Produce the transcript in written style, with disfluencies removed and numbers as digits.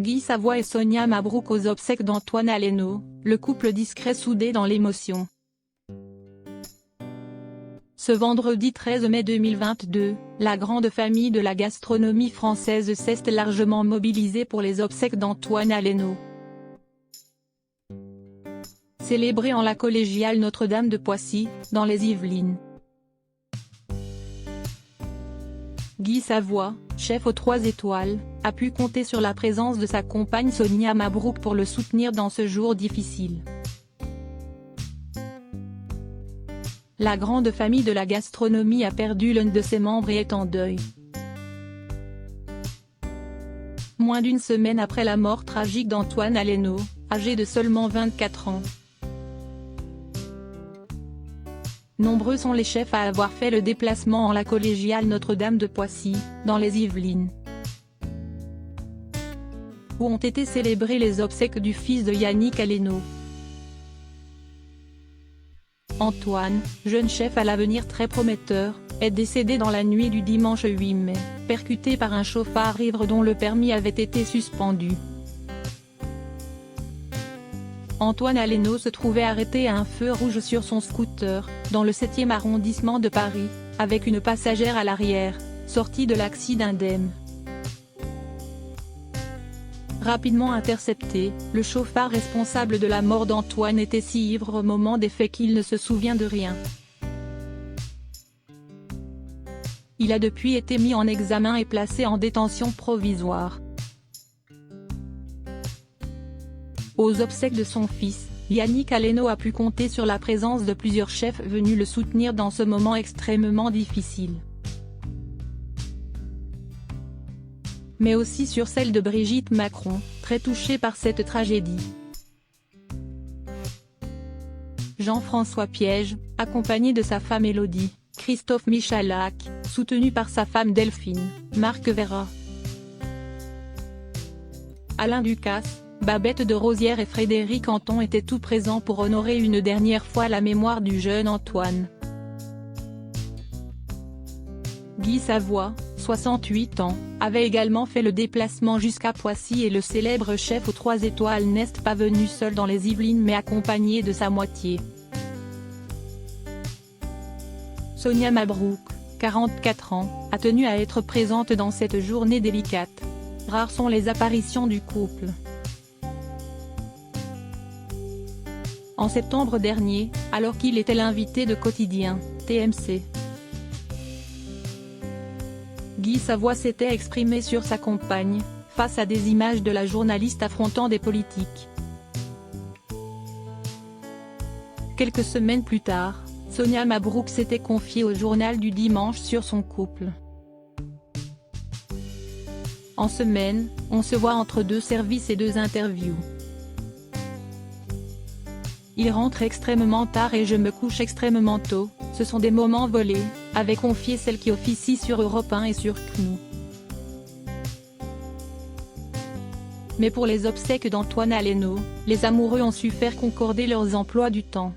Guy Savoy et Sonia Mabrouk aux obsèques d'Antoine Aleno, le couple discret soudé dans l'émotion. Ce vendredi 13 mai 2022, la grande famille de la gastronomie française s'est largement mobilisée pour les obsèques d'Antoine Aleno. Célébré en la collégiale Notre-Dame de Poissy, dans les Yvelines. Guy Savoy, chef aux 3 étoiles, a pu compter sur la présence de sa compagne Sonia Mabrouk pour le soutenir dans ce jour difficile. La grande famille de la gastronomie a perdu l'un de ses membres et est en deuil. Moins d'une semaine après la mort tragique d'Antoine Aleno, âgé de seulement 24 ans. Nombreux sont les chefs à avoir fait le déplacement en la collégiale Notre-Dame de Poissy, dans les Yvelines, où ont été célébrées les obsèques du fils de Yannick Aleno. Antoine, jeune chef à l'avenir très prometteur, est décédé dans la nuit du dimanche 8 mai, percuté par un chauffard-ivre dont le permis avait été suspendu. Antoine Aleno se trouvait arrêté à un feu rouge sur son scooter, dans le 7e arrondissement de Paris, avec une passagère à l'arrière, sortie de l'accident indemne. Rapidement intercepté, le chauffard responsable de la mort d'Antoine était si ivre au moment des faits qu'il ne se souvient de rien. Il a depuis été mis en examen et placé en détention provisoire. Aux obsèques de son fils, Yannick Aleno a pu compter sur la présence de plusieurs chefs venus le soutenir dans ce moment extrêmement difficile. Mais aussi sur celle de Brigitte Macron, très touchée par cette tragédie. Jean-François Piège, accompagné de sa femme Élodie, Christophe Michalak, soutenu par sa femme Delphine, Marc Vera, Alain Ducasse, Babette de Rosière et Frédéric Anton étaient tout présents pour honorer une dernière fois la mémoire du jeune Antoine. Guy Savoy, 68 ans, avait également fait le déplacement jusqu'à Poissy et le célèbre chef aux 3 étoiles n'est pas venu seul dans les Yvelines mais accompagné de sa moitié. Sonia Mabrouk, 44 ans, a tenu à être présente dans cette journée délicate. Rares sont les apparitions du couple. En septembre dernier, alors qu'il était l'invité de Quotidien, TMC, Guy Savoy s'était exprimé sur sa compagne, face à des images de la journaliste affrontant des politiques. Quelques semaines plus tard, Sonia Mabrouk s'était confiée au journal du dimanche sur son couple. En semaine, on se voit entre 2 services et 2 interviews. Il rentre extrêmement tard et je me couche extrêmement tôt, ce sont des moments volés, avait confié celle qui officie sur Europe 1 et sur CNews. Mais pour les obsèques d'Antoine Aleno, les amoureux ont su faire concorder leurs emplois du temps.